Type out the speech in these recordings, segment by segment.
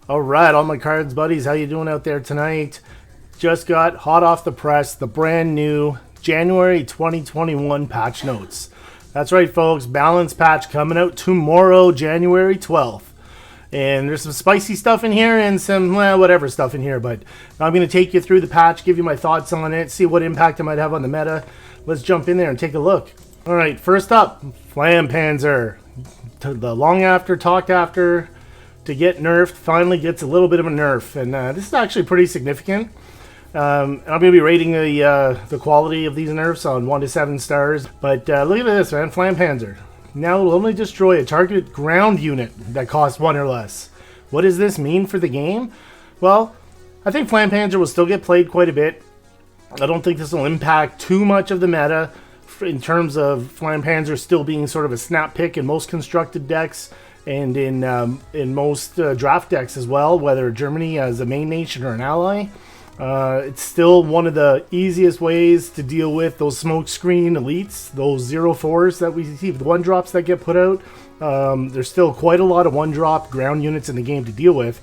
All right, all my cards buddies, how you doing out there tonight? Just got hot off the press the brand new January 2021 patch notes. That's right, folks, balance patch coming out tomorrow, January 12th. And there's some spicy stuff in here and some whatever stuff in here, but I'm going to take you through the patch, give you my thoughts on it, see what impact it might have on the meta. Let's jump in there and take a look. All right, first up, Flampanzer. The long after, talked after, to get nerfed, finally gets a little bit of a nerf, and this is actually pretty significant. I'm going to be rating the quality of these nerfs on 1 to 7 stars, but look at this, man. Flampanzer. Now it will only destroy a targeted ground unit that costs 1 or less. What does this mean for the game? Well, I think Flampanzer will still get played quite a bit. I don't think this will impact too much of the meta in terms of Flampanzer still being sort of a snap pick in most constructed decks, and in most draft decks as well, whether Germany as a main nation or an ally. It's still one of the easiest ways to deal with those smoke screen elites, those 0-4s that we see, the 1-drops that get put out. There's still quite a lot of 1-drop ground units in the game to deal with.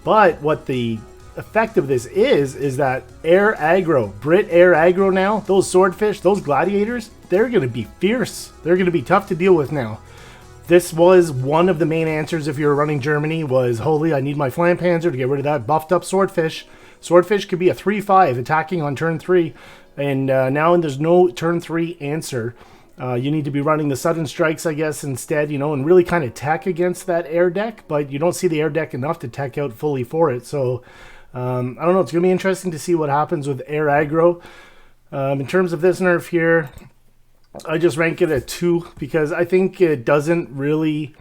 But what the effect of this is that air aggro, Brit air aggro now, those swordfish, those gladiators, they're going to be fierce. They're going to be tough to deal with now. This was one of the main answers if you were running Germany was, holy, I need my Flampanzer to get rid of that buffed up Swordfish. Swordfish could be a 3-5 attacking on turn 3, and now there's no turn 3 answer. You need to be running the sudden strikes, I guess, instead, and really kind of tech against that air deck, but you don't see the air deck enough to tech out fully for it. So, I don't know, it's going to be interesting to see what happens with air aggro. In terms of this nerf here, I just rank it at 2 because I think it doesn't really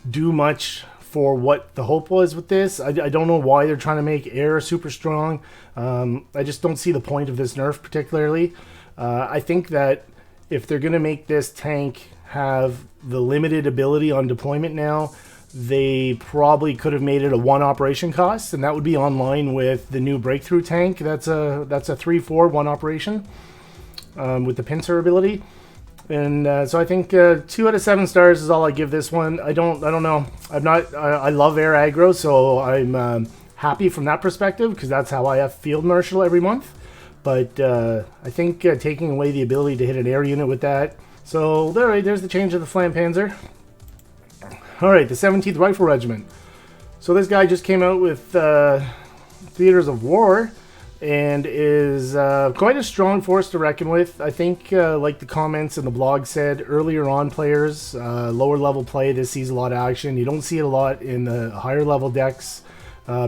do much for what the hope was with this. I don't know why they're trying to make air super strong. I just don't see the point of this nerf particularly. I think that if they're going to make this tank have the limited ability on deployment now, they probably could have made it a 1 operation cost, and that would be online with the new breakthrough tank. That's a 3-4 1 operation with the pincer ability. And so I think 2 out of 7 stars is all I give this one. I don't know. I love air aggro, so I'm happy from that perspective because that's how I have field marshal every month. But I think taking away the ability to hit an air unit with that. So there's the change of the Flampanzer. All right, the 17th Rifle Regiment. So this guy just came out with Theaters of War, and is quite a strong force to reckon with. I think, like the comments in the blog said, earlier on players, lower level play, this sees a lot of action. You don't see it a lot in the higher level decks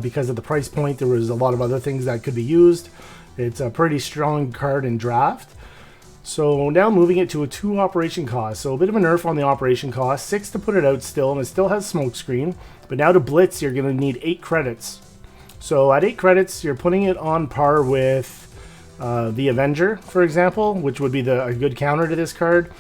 because of the price point. There was a lot of other things that could be used. It's a pretty strong card in draft. So now moving it to a 2 operation cost. So a bit of a nerf on the operation cost. 6 to put it out still, and it still has smoke screen. But now to blitz, you're going to need 8 credits. So at 8 credits, you're putting it on par with the Avenger, for example, which would be a good counter to this card.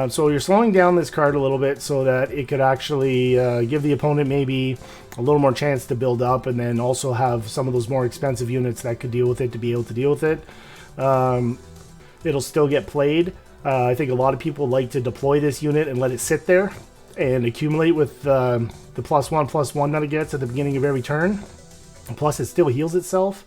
So you're slowing down this card a little bit so that it could actually give the opponent maybe a little more chance to build up, and then also have some of those more expensive units that could deal with it to be able to deal with it. It'll still get played. I think a lot of people like to deploy this unit and let it sit there and accumulate with the +1/+1 that it gets at the beginning of every turn. Plus, it still heals itself.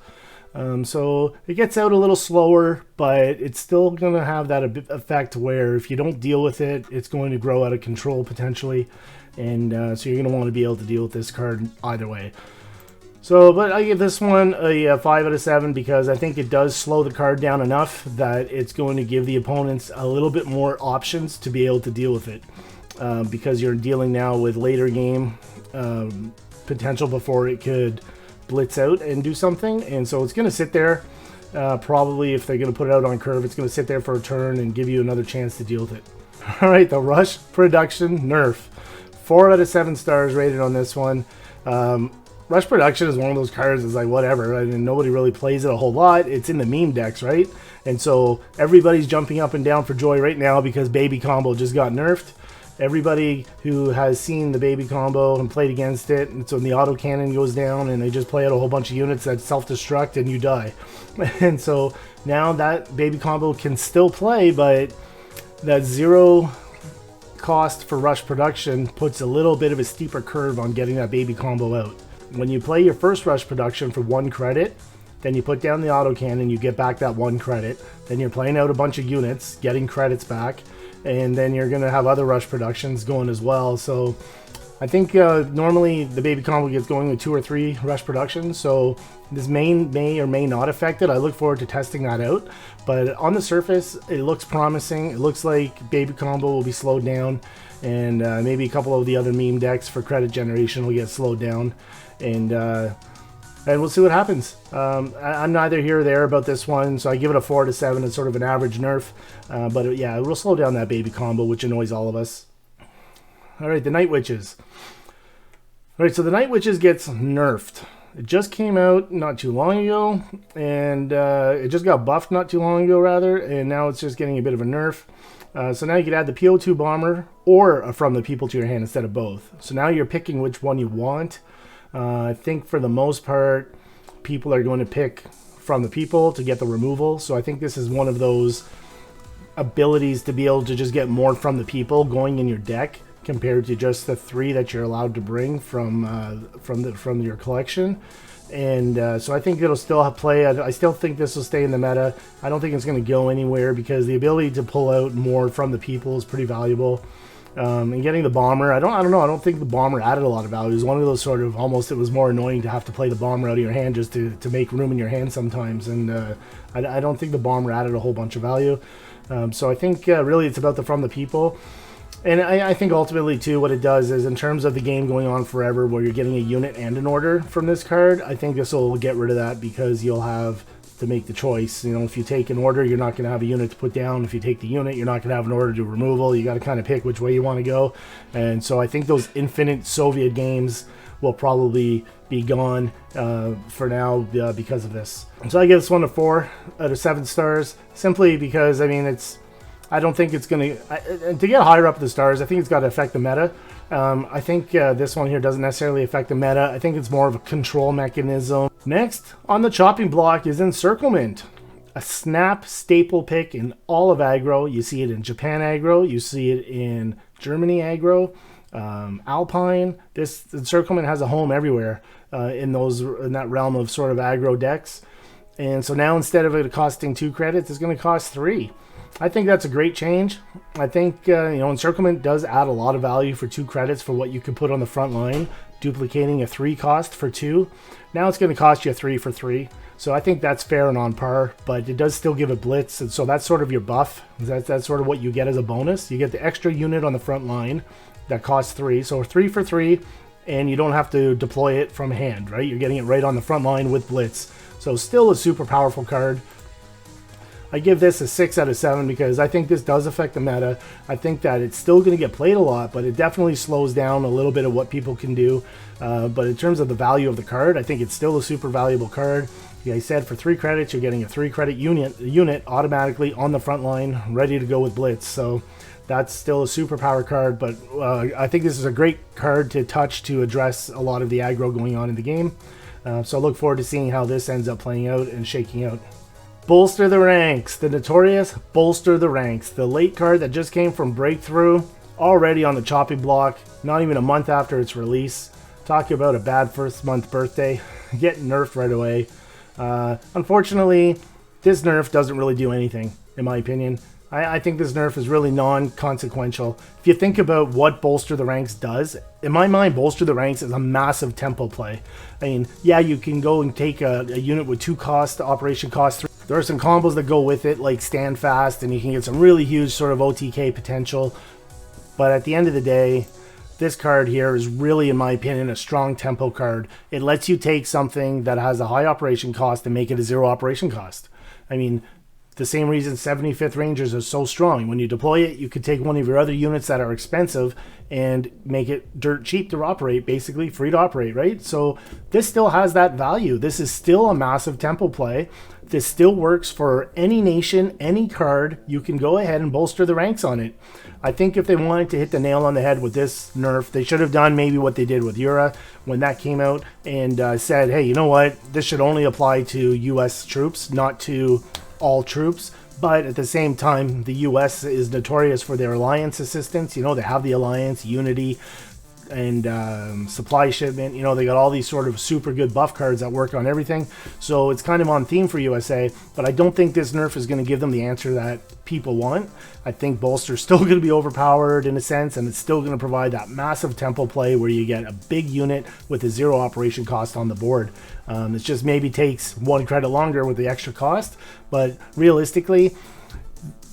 So it gets out a little slower, but it's still going to have that effect where if you don't deal with it, it's going to grow out of control potentially. And so you're going to want to be able to deal with this card either way. So, but I give this one a 5 out of 7 because I think it does slow the card down enough that it's going to give the opponents a little bit more options to be able to deal with it. Because you're dealing now with later game potential before it could blitz out and do something, and so it's going to sit there. Probably if they're going to put it out on curve, it's going to sit there for a turn and give you another chance to deal with it. All right, the Rush Production nerf. 4 out of 7 stars rated on this one. Rush Production is one of those cards that's like whatever. I mean, nobody really plays it a whole lot. It's in the meme decks, right? And so everybody's jumping up and down for joy right now because Baby Combo just got nerfed. Everybody who has seen the Baby Combo and played against it, and so when the autocannon goes down and they just play out a whole bunch of units that self-destruct and you die. And so now that Baby Combo can still play, but that 0 cost for Rush Production puts a little bit of a steeper curve on getting that Baby Combo out. When you play your first rush production for 1 credit, then you put down the autocannon, you get back that 1 credit. Then you're playing out a bunch of units, getting credits back, and then you're going to have other rush productions going as well. So I think normally the baby combo gets going with 2 or 3 rush productions, so this may or may not affect it. I look forward to testing that out, but on the surface it looks promising. It looks like baby combo will be slowed down, and maybe a couple of the other meme decks for credit generation will get slowed down, and we'll see what happens. I'm neither here or there about this one, so I give it a 4 to 7. It's sort of an average nerf, but yeah, it will slow down that baby combo, which annoys all of us. Alright, the Night Witches. Alright, so the Night Witches gets nerfed. It just came out not too long ago, and it just got buffed not too long ago, rather, and now it's just getting a bit of a nerf. So now you can add the PO2 bomber or From the People to your hand instead of both. So now you're picking which one you want. I think for the most part, people are going to pick From the People to get the removal. So I think this is one of those abilities to be able to just get more From the People going in your deck, compared to just the 3 that you're allowed to bring from your collection. And so I think it'll still play. I still think this will stay in the meta. I don't think it's going to go anywhere, because the ability to pull out more From the People is pretty valuable. And getting the bomber, I don't know. I don't think the bomber added a lot of value. It was one of those sort of, almost, it was more annoying to have to play the bomber out of your hand just to make room in your hand sometimes. And I don't think the bomber added a whole bunch of value. So I think really it's about the From the People. And I think ultimately, too, what it does is, in terms of the game going on forever, where you're getting a unit and an order from this card, I think this will get rid of that, because you'll have to make the choice. You know, if you take an order, you're not going to have a unit to put down. If you take the unit, you're not going to have an order to removal. You got to kind of pick which way you want to go. And so I think those infinite Soviet games will probably be gone for now because of this. So I give this one a 4 out of 7 stars, simply because, I mean, I don't think it's going to get higher up the stars. I think it's got to affect the meta. I think this one here doesn't necessarily affect the meta. I think it's more of a control mechanism. Next on the chopping block is Encirclement, a snap staple pick in all of aggro. You see it in Japan aggro. You see it in Germany aggro, Alpine. This Encirclement has a home everywhere in that realm of sort of aggro decks. And so now, instead of it costing 2 credits, it's going to cost 3. I think that's a great change. I think Encirclement does add a lot of value for 2 credits for what you could put on the front line, duplicating a 3 cost for 2. Now it's going to cost you a 3 for 3. So I think that's fair and on par, but it does still give a blitz, and so that's sort of your buff. That's sort of what you get as a bonus. You get the extra unit on the front line that costs 3. So 3 for 3, and you don't have to deploy it from hand, right? You're getting it right on the front line with blitz. So still a super powerful card. I give this a 6 out of 7 because I think this does affect the meta. I think that it's still going to get played a lot, but it definitely slows down a little bit of what people can do. But in terms of the value of the card, I think it's still a super valuable card. Like I said, for 3 credits, you're getting a 3 credit unit automatically on the front line, ready to go with blitz. So that's still a super power card, but I think this is a great card to touch to address a lot of the aggro going on in the game. So I look forward to seeing how this ends up playing out and shaking out. Bolster the Ranks, the notorious Bolster the Ranks, the late card that just came from Breakthrough, already on the chopping block, not even a month after its release. Talking about a bad first month birthday, getting nerfed right away. Unfortunately, this nerf doesn't really do anything, in my opinion. I think this nerf is really non-consequential. If you think about what Bolster the Ranks does, in my mind, Bolster the Ranks is a massive tempo play. I mean, yeah, you can go and take a unit with 2 cost, operation cost 3. There are some combos that go with it, like Stand Fast, and you can get some really huge sort of OTK potential. But at the end of the day, this card here is really, in my opinion, a strong tempo card. It lets you take something that has a high operation cost and make it a 0 operation cost. I mean, the same reason 75th Rangers are so strong. When you deploy it, you could take one of your other units that are expensive and make it dirt cheap to operate, basically free to operate, right? So this still has that value. This is still a massive tempo play. This still works for any nation, any card. You can go ahead and bolster the ranks on it. I think if they wanted to hit the nail on the head with this nerf, they should have done maybe what they did with Yura when that came out and said, hey, you know what? This should only apply to US troops, not to all troops. But at the same time, the US is notorious for their alliance assistance. You know, they have the alliance, unity, and supply shipment. You know, they got all these sort of super good buff cards that work on everything. So it's kind of on theme for USA, but I don't think this nerf is going to give them the answer that people want. I think bolster's still going to be overpowered in a sense, and it's still going to provide that massive tempo play where you get a big unit with a 0 operation cost on the board. It just maybe takes 1 credit longer with the extra cost, but realistically,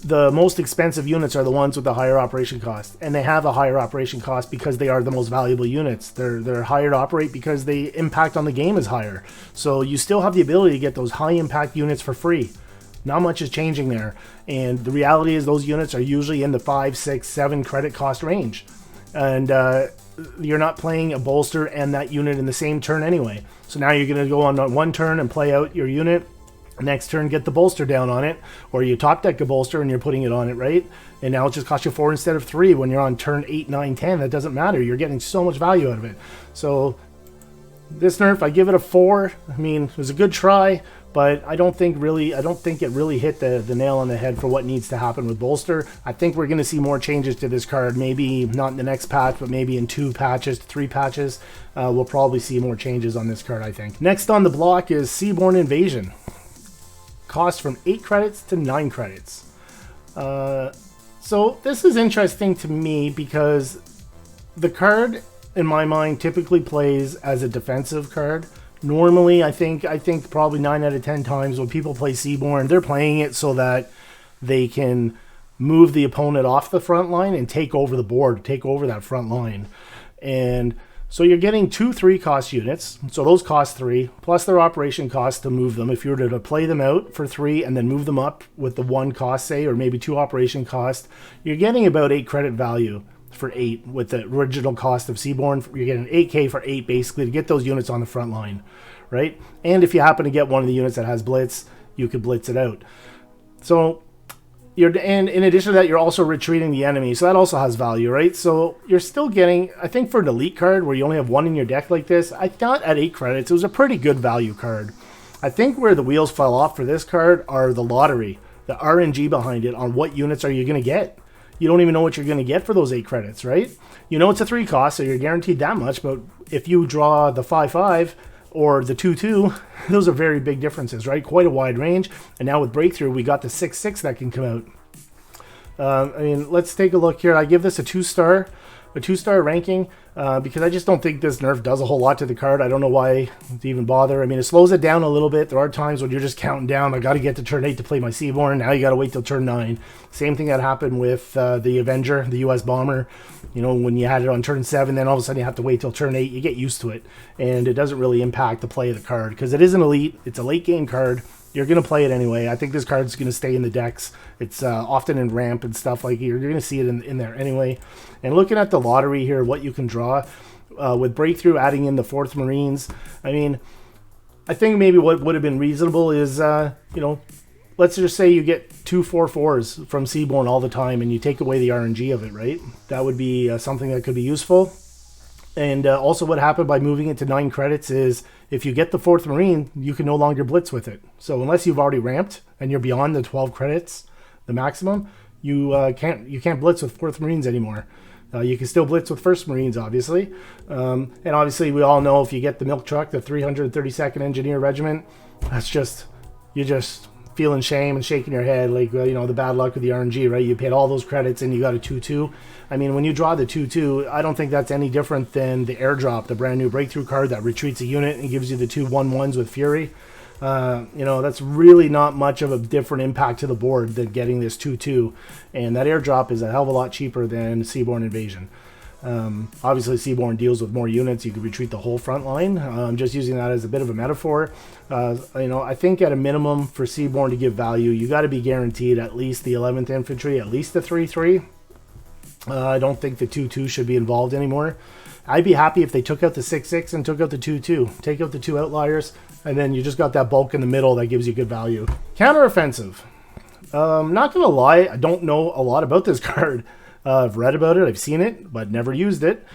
the most expensive units are the ones with the higher operation cost, and they have a higher operation cost because they are the most valuable units. They're higher to operate because the impact on the game is higher. So you still have the ability to get those high impact units for free. Not much is changing there, and the reality is those units are usually in the 5, 6, 7 credit cost range, and you're not playing a bolster and that unit in the same turn anyway. So now you're going to go on one turn and play out your unit. Next turn, get the bolster down on it, or you top deck a bolster and you're putting it on it, right? And now it just costs you 4 instead of 3 when you're on turn 8, 9, 10. That doesn't matter. You're getting so much value out of it. So this nerf, I give it a 4. I mean, it was a good try, but I don't think it really hit the nail on the head for what needs to happen with bolster. I think we're going to see more changes to this card. Maybe not in the next patch, but maybe in 2 patches, 3 patches. We'll probably see more changes on this card, I think. Next on the block is Seaborn Invasion. Cost from 8 credits to 9 credits. So this is interesting to me because the card, in my mind, typically plays as a defensive card. Normally, I think probably 9 out of 10 times when people play Seaborn, they're playing it so that they can move the opponent off the front line and take over the board, take over that front line. And so you're getting 2 3 cost units, so those cost 3, plus their operation cost to move them. If you were to play them out for 3 and then move them up with the 1 cost, say, or maybe 2 operation cost, you're getting about 8 credit value for 8 with the original cost of Seaborn. You're getting 8k for 8 basically to get those units on the front line, right? And if you happen to get one of the units that has blitz, you could blitz it out. So and in addition to that, you're also retreating the enemy, so that also has value, right? So you're still getting, I think for an elite card where you only have 1 in your deck like this, I thought at 8 credits it was a pretty good value card. I think where the wheels fell off for this card are the lottery, the RNG behind it on what units are you going to get. You don't even know what you're going to get for those 8 credits, right? You know it's a 3 cost, so you're guaranteed that much, but if you draw the 5-5 or the 2-2, those are very big differences, right? Quite a wide range. And now with Breakthrough, we got the 6-6 that can come out. I mean, let's take a look here. I give this a 2-star ranking because I just don't think this nerf does a whole lot to the card. I don't know why to even bother. I mean, it slows it down a little bit. There are times when you're just counting down. I got to get to turn 8 to play my Seaborn. Now you got to wait till turn 9. Same thing that happened with the Avenger, the US Bomber. You know, when you had it on turn 7, then all of a sudden you have to wait till turn 8. You get used to it, and it doesn't really impact the play of the card because it is an elite. It's a late game card. You're going to play it anyway. I think this card's going to stay in the decks. It's often in ramp and stuff like you're going to see it in there anyway. And looking at the lottery here, what you can draw with Breakthrough, adding in the 4th Marines. I mean, I think maybe what would have been reasonable is, you know, let's just say you get 2 4/4s from Seaborn all the time and you take away the RNG of it, right? That would be something that could be useful. And also what happened by moving it to 9 credits is if you get the 4th Marine, you can no longer blitz with it. So unless you've already ramped and you're beyond the 12 credits, the maximum, you can't blitz with 4th Marines anymore. You can still blitz with 1st Marines, obviously. And obviously we all know if you get the milk truck, the 332nd Engineer Regiment, that's just, you're just feeling shame and shaking your head like, you know, the bad luck with the RNG, right? You paid all those credits and you got a 2-2. I mean, when you draw the 2-2, I don't think that's any different than the airdrop, the brand new Breakthrough card that retreats a unit and gives you the 2 1-1s with Fury. You know, that's really not much of a different impact to the board than getting this 2-2. And that airdrop is a hell of a lot cheaper than Seaborn Invasion. Obviously Seaborn deals with more units. You can retreat the whole front line. I'm just using that as a bit of a metaphor. You know, I think at a minimum for Seaborn to give value, you got to be guaranteed at least the 11th Infantry, at least the 3-3. I don't think the 2-2 should be involved anymore. I'd be happy if they took out the 6-6 and took out the 2-2. Take out the 2 outliers, and then you just got that bulk in the middle that gives you good value. Counteroffensive. Not going to lie, I don't know a lot about this card. I've read about it, I've seen it, but never used it.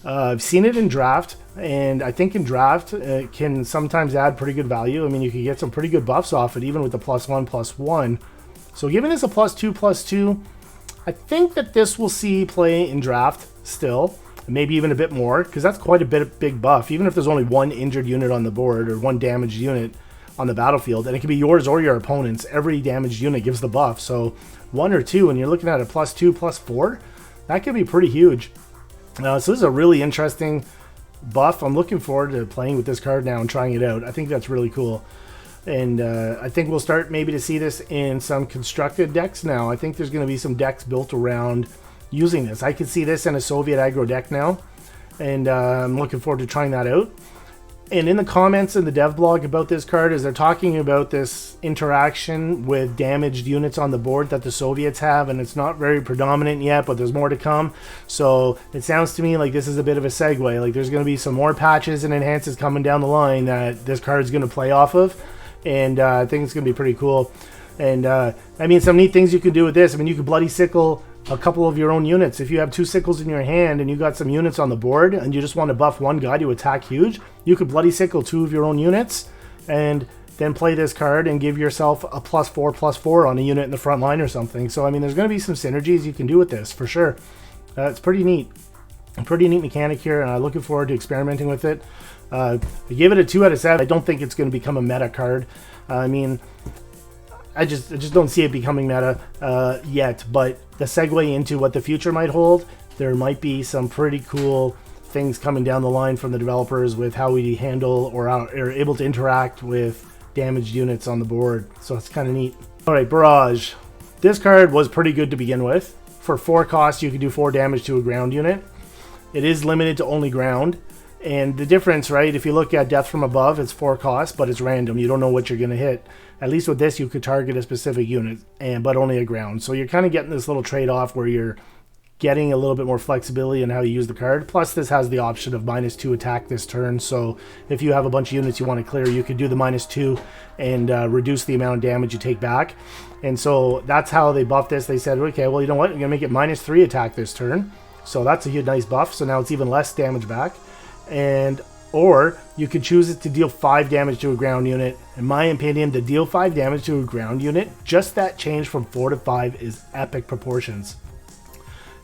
I've seen it in draft, and I think in draft it can sometimes add pretty good value. I mean, you can get some pretty good buffs off it, even with the +1/+1. So giving this a +2/+2, I think that this will see play in draft still. maybe even a bit more, because that's quite a big buff. Even if there's only one injured unit on the board or one damaged unit on the battlefield, and it can be yours or your opponent's, every damaged unit gives the buff. So 1 or 2, and you're looking at a +2, +4, that could be pretty huge. So this is a really interesting buff. I'm looking forward to playing with this card now and trying it out. I think that's really cool. And I think we'll start maybe to see this in some constructed decks now. I think there's going to be some decks built around using this. I could see this in a Soviet aggro deck now, and I'm looking forward to trying that out. And in the comments in the dev blog about this card, is they're talking about this interaction with damaged units on the board that the Soviets have, and it's not very predominant yet, but there's more to come. So it sounds to me like this is a bit of a segue. Like there's going to be some more patches and enhances coming down the line that this card is going to play off of, and I think it's going to be pretty cool. And I mean, some neat things you can do with this. I mean, you could bloody sickle a couple of your own units. If you have 2 sickles in your hand and you got some units on the board and you just want to buff one guy to attack huge, you could bloody sickle 2 of your own units and then play this card and give yourself a +4/+4 on a unit in the front line or something. So I mean, there's going to be some synergies you can do with this for sure. It's pretty neat. A pretty neat mechanic here, and I'm looking forward to experimenting with it. I gave it a 2 out of 7. I don't think it's going to become a meta card. I mean, I just don't see it becoming meta yet, but the segue into what the future might hold, there might be some pretty cool things coming down the line from the developers with how we handle or are able to interact with damaged units on the board. So it's kind of neat. All right, Barrage. This card was pretty good to begin with. For 4 costs, you can do 4 damage to a ground unit. It is limited to only ground. And the difference, right, if you look at Death from Above, it's 4 costs, but it's random. You don't know what you're going to hit. At least with this, you could target a specific unit, but only a ground. So you're kind of getting this little trade-off where you're getting a little bit more flexibility in how you use the card. Plus, this has the option of -2 attack this turn. So if you have a bunch of units you want to clear, you could do the -2 and reduce the amount of damage you take back. And so that's how they buffed this. They said, okay, well, you know what? We're going to make it -3 attack this turn. So that's a nice buff. So now it's even less damage back. Or you could choose it to deal 5 damage to a ground unit. In my opinion, to deal 5 damage to a ground unit, just that change from 4 to 5 is epic proportions.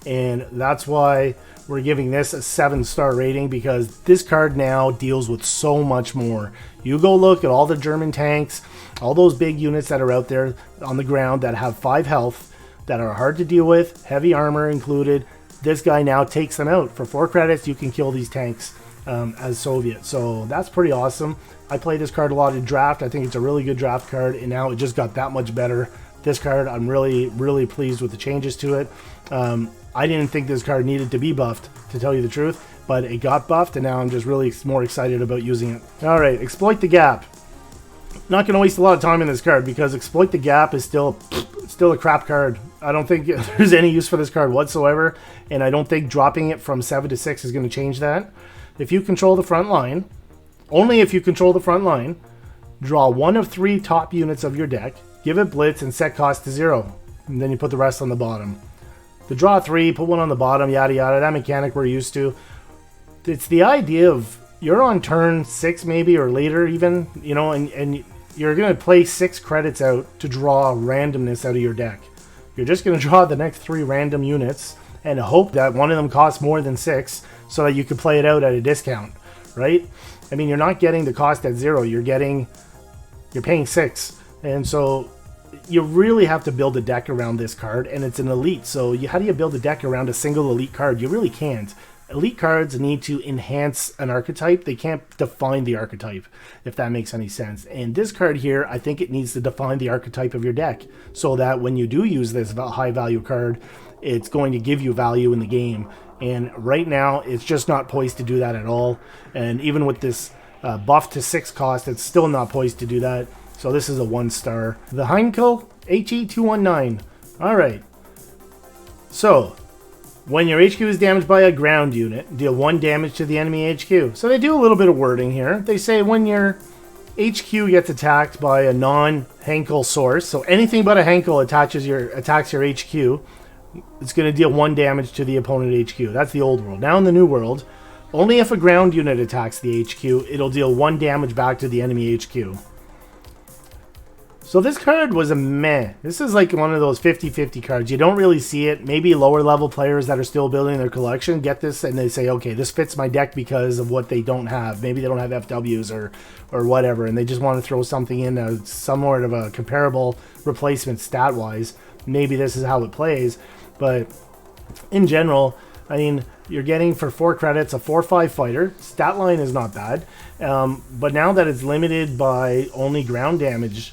And that's why we're giving this a 7-star rating, because this card now deals with so much more. You go look at all the German tanks, all those big units that are out there on the ground that have 5 health, that are hard to deal with, heavy armor included. This guy now takes them out. For 4 credits, you can kill these tanks. As Soviet. So that's pretty awesome. I play this card a lot in draft. I think it's a really good draft card, and now it just got that much better. This card, I'm really pleased with the changes to it. I didn't think this card needed to be buffed, to tell you the truth, but it got buffed, and now I'm just really more excited about using it. All right, Exploit the Gap. Not going to waste a lot of time in this card, because Exploit the Gap is still a crap card. I don't think there's any use for this card whatsoever, and I don't think dropping it from 7 to 6 is going to change that. If you control the front line, only if you control the front line, draw 1 of 3 top units of your deck, give it Blitz, and set cost to 0. And then you put the rest on the bottom. The draw 3, put 1 on the bottom, yada yada, that mechanic we're used to. It's the idea of you're on turn 6 maybe, or later even, you know, and you're going to play 6 credits out to draw randomness out of your deck. You're just going to draw the next 3 random units and hope that one of them costs more than 6, so that you can play it out at a discount, right? I mean, you're not getting the cost at 0. You're paying 6. And so you really have to build a deck around this card, and it's an elite. So how do you build a deck around a single elite card? You really can't. Elite cards need to enhance an archetype. They can't define the archetype, if that makes any sense. And this card here, I think it needs to define the archetype of your deck, so that when you do use this high value card, it's going to give you value in the game. And right now, it's just not poised to do that at all. And even with this buff to 6 cost, it's still not poised to do that. So this is a 1-star. The Heinkel, HE219. Alright. So, when your HQ is damaged by a ground unit, deal 1 damage to the enemy HQ. So they do a little bit of wording here. They say when your HQ gets attacked by a non-Heinkel source, so anything but a Heinkel attacks your HQ, it's going to deal 1 damage to the opponent HQ. That's the old world. Now in the new world, only if a ground unit attacks the HQ, it'll deal 1 damage back to the enemy HQ. So this card was a meh. This is like one of those 50-50 cards. You don't really see it. Maybe lower level players that are still building their collection get this and they say, okay, this fits my deck because of what they don't have. Maybe they don't have FWs or whatever, and they just want to throw something in somewhat of a comparable replacement stat-wise. Maybe this is how it plays. But in general, I mean, you're getting for 4 credits a 4/5 fighter. Stat line is not bad. But now that it's limited by only ground damage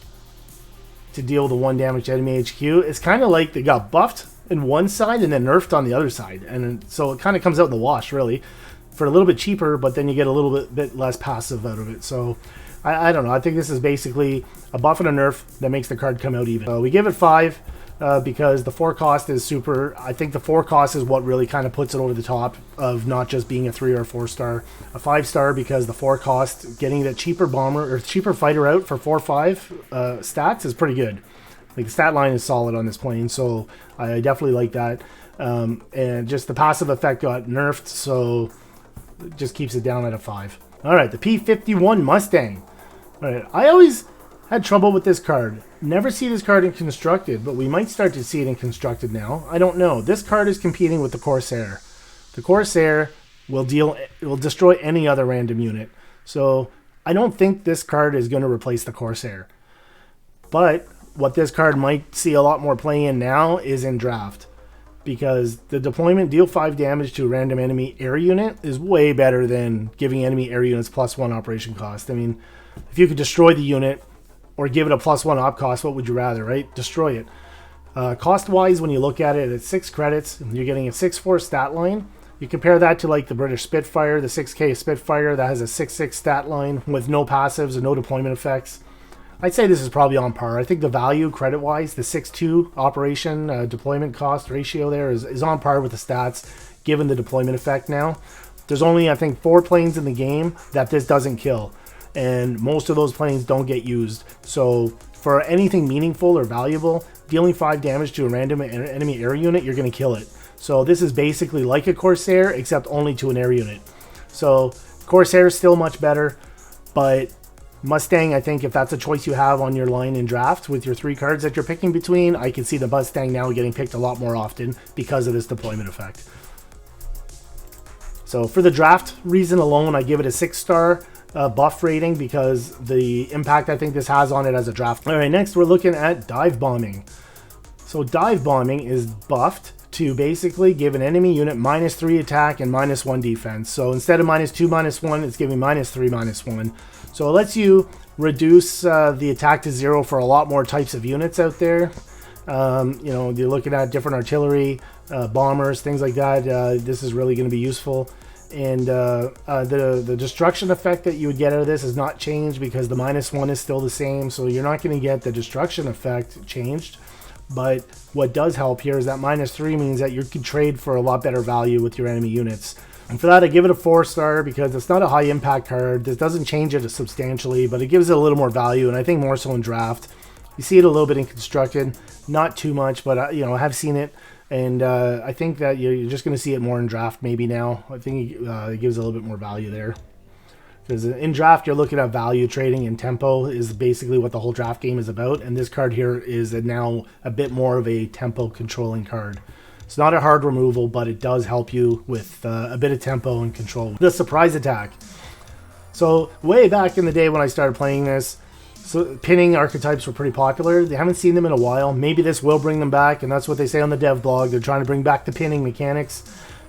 to deal the 1 damage to enemy HQ, it's kind of like they got buffed in one side and then nerfed on the other side. And so it kind of comes out in the wash, really, for a little bit cheaper, but then you get a little bit less passive out of it. So I don't know. I think this is basically a buff and a nerf that makes the card come out even. We give it 5 because the 4 cost is super. I think the 4 cost is what really kind of puts it over the top of not just being a 3 or 4 star. A 5 star because the 4 cost, getting the cheaper bomber or cheaper fighter out for 4/5 stats is pretty good. Like, the stat line is solid on this plane, so I definitely like that. And just the passive effect got nerfed, so it just keeps it down at a 5. All right, the P51 Mustang. All right, I always had trouble with this card. Never see this card in Constructed, but we might start to see it in Constructed now. I don't know. This card is competing with the Corsair. The Corsair will destroy any other random unit. So I don't think this card is going to replace the Corsair. But what this card might see a lot more play in now is in draft. Because the deployment, deal 5 damage to a random enemy air unit, is way better than giving enemy air units +1 operation cost. I mean, if you could destroy the unit or give it a +1 op cost, what would you rather, right? Destroy it. Cost-wise, when you look at it, it's 6 credits, and you're getting a 6/4 stat line. You compare that to like the British Spitfire, the 6K Spitfire that has a 6/6 stat line with no passives and no deployment effects. I'd say this is probably on par. I think the value, credit-wise, the 6/2 operation deployment cost ratio there is on par with the stats, given the deployment effect now. There's only, I think, 4 planes in the game that this doesn't kill, and most of those planes don't get used. So for anything meaningful or valuable, dealing 5 damage to a random enemy air unit, you're going to kill it. So this is basically like a Corsair, except only to an air unit. So Corsair is still much better, but Mustang, I think if that's a choice you have on your line in draft with your 3 cards that you're picking between, I can see the Mustang now getting picked a lot more often because of this deployment effect. So for the draft reason alone, I give it a 6-star buff rating because the impact I think this has on it as a draft. All right, next we're looking at dive bombing. So dive bombing is buffed to basically give an enemy unit -3 attack and -1 defense. So instead of -2, -1, it's giving -3, -1. So it lets you reduce the attack to 0 for a lot more types of units out there. You know, you're looking at different artillery, bombers, things like that. This is really going to be useful. And the destruction effect that you would get out of this is not changed because the -1 is still the same. So you're not going to get the destruction effect changed. But what does help here is that -3 means that you can trade for a lot better value with your enemy units. And for that, I give it a 4-star because it's not a high impact card. This doesn't change it substantially, but it gives it a little more value, and I think more so in draft. You see it a little bit in Constructed, not too much, but you know, I have seen it, and I think that you're just going to see it more in draft maybe now. I think it gives a little bit more value there. Because in draft, you're looking at value trading, and tempo is basically what the whole draft game is about. And this card here is now a bit more of a tempo controlling card. It's not a hard removal, but it does help you with a bit of tempo and control. The surprise attack. So way back in the day when I started playing this, so pinning archetypes were pretty popular. They haven't seen them in a while. Maybe this will bring them back, and that's what they say on the dev blog. They're trying to bring back the pinning mechanics.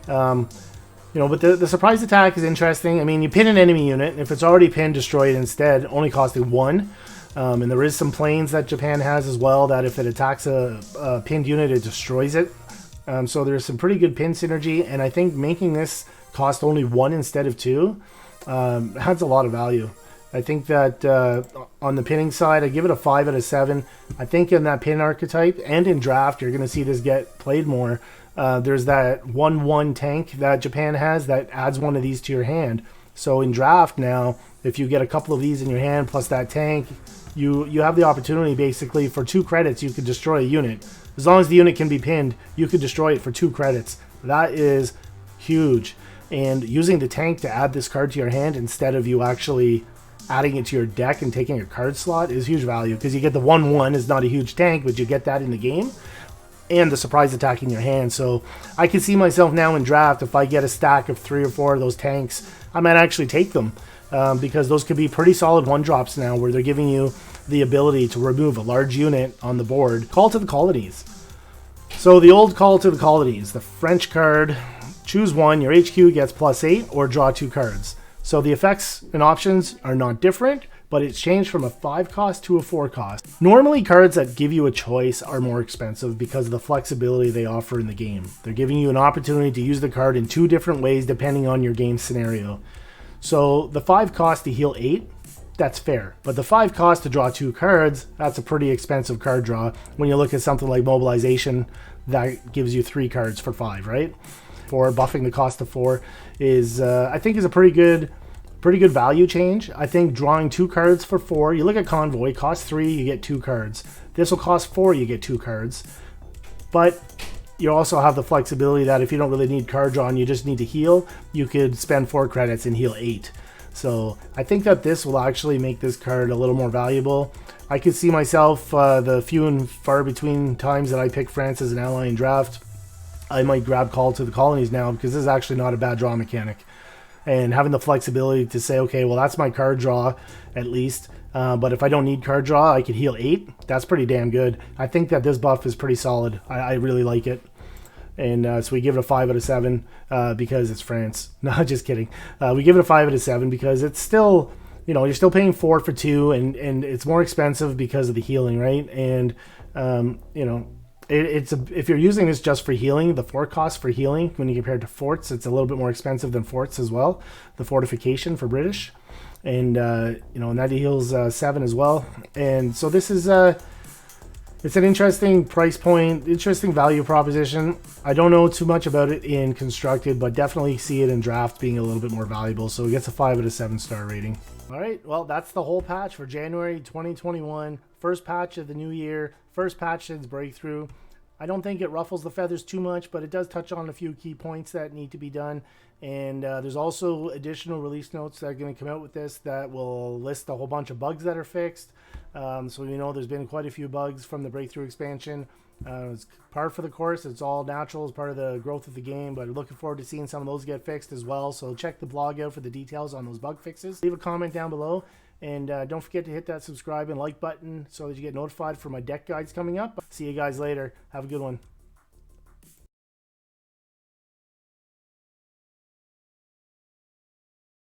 You know, but the surprise attack is interesting. I mean, you pin an enemy unit, and if it's already pinned, destroy it instead, only costing 1. And there is some planes that Japan has as well that if it attacks a pinned unit, it destroys it. So there's some pretty good pin synergy, and I think making this cost only 1 instead of 2 adds a lot of value. I think that on the pinning side, I give it a 5 out of 7. I think in that pin archetype and in draft, you're going to see this get played more. There's that 1/1 tank that Japan has that adds one of these to your hand. So in draft now, if you get a couple of these in your hand plus that tank, you have the opportunity basically for 2 credits you could destroy a unit. As long as the unit can be pinned, you could destroy it for 2 credits. That is huge. And using the tank to add this card to your hand instead of you actually adding it to your deck and taking a card slot is huge value, because you get the 1/1 is not a huge tank, but you get that in the game, and the surprise attack in your hand. So I can see myself now in draft, if I get a stack of 3 or 4 of those tanks, I might actually take them, because those could be pretty solid 1-drops now, where they're giving you the ability to remove a large unit on the board. Call to the Colonies. So the old Call to the Colonies, the French card, choose one, your HQ gets +8, or draw 2 cards. So the effects and options are not different, but it's changed from a 5 cost to a 4 cost. Normally, cards that give you a choice are more expensive because of the flexibility they offer in the game. They're giving you an opportunity to use the card in 2 different ways depending on your game scenario. So the 5 cost to heal 8, that's fair. But the 5 cost to draw 2 cards, that's a pretty expensive card draw. When you look at something like Mobilization, that gives you 3 cards for 5, right? 4, buffing the cost to 4 is, I think, is a pretty good value change. I think drawing 2 cards for 4, you look at Convoy, cost 3, you get 2 cards. This will cost 4, you get 2 cards. But you also have the flexibility that if you don't really need card draw and you just need to heal, you could spend 4 credits and heal 8. So I think that this will actually make this card a little more valuable. I could see myself, the few and far between times that I pick France as an ally in draft, I might grab Call to the Colonies now, because this is actually not a bad draw mechanic. And having the flexibility to say, okay, well, that's my card draw at least. But if I don't need card draw, I could heal 8. That's pretty damn good. I think that this buff is pretty solid. I really like it. And so we give it a 5 out of 7 because it's France. No, just kidding. We give it a 5 out of 7 because it's still, you're still paying 4 for 2, and it's more expensive because of the healing, right? And, if you're using this just for healing, the 4 cost for healing, when you compare it to forts, it's a little bit more expensive than forts as well. The fortification for British, and and that heals 7 as well. And so this is it's an interesting price point, interesting value proposition. I don't know too much about it in constructed, but definitely see it in draft being a little bit more valuable. So it gets a 5 out of 7 star rating. All right, well, that's the whole patch for January 2021. First patch of the new year, first patch since Breakthrough. I don't think it ruffles the feathers too much, but it does touch on a few key points that need to be done. And there's also additional release notes that are going to come out with this that will list a whole bunch of bugs that are fixed. So there's been quite a few bugs from the Breakthrough expansion. It's par for the course. It's all natural as part of the growth of the game, but looking forward to seeing some of those get fixed as well. So check the blog out for the details on those bug fixes. Leave a comment down below, and don't forget to hit that subscribe and like button so that you get notified for my deck guides coming up. See you guys later. Have a good one.